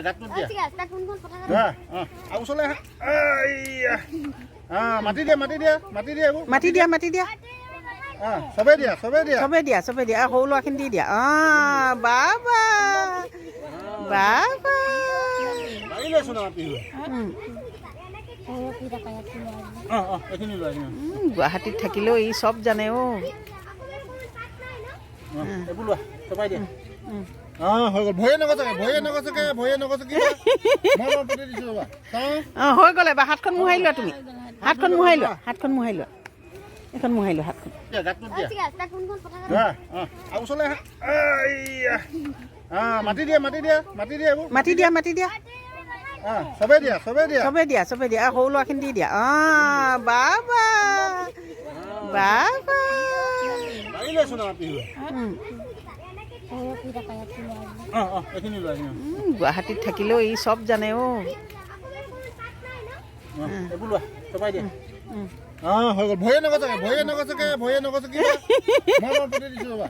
গাঁতটোত দিয়া আৰু ওচৰলৈ আহা মাটি দিয়া এইবোৰ মাটি দিয়া চবেই দিয়া চবে দিয়া সৰু ল'ৰাখিনি দি দিয়া বাবা পাৰিলেচোন আমাৰ পিহু গুৱাহাটীত থাকিলেও ই চব জানে এইবোৰ লোৱা চপাই দিয়া হৈ গ'ল ভয়ে নগছকে মই পতি দিছোঁ ৰ'বা হৈ গ'ল এবাৰ হাতখন মোহাৰি লোৱা তুমি হাতখন মোহাৰি লোৱা এইখন মোহাৰি লোৱা হাতখন গাঁতটোত দিয়া আৰু ওচৰলৈ আহা মাটি দিয়া এইবোৰ মাটি দিয়া চবেই দিয়া চবে দিয়া সৰু ল'ৰাখিনি দি দিয়া বাবা পাৰিলেচোন আমাৰ পিহু এইখিনি লোৱা গুৱাহাটীত থাকিলেও ই চব জানে এইবোৰ লোৱা চপাই দিয়া হৈ গ'ল ভয়ে নগছকে মই পতি দিছোঁ ৰ'বা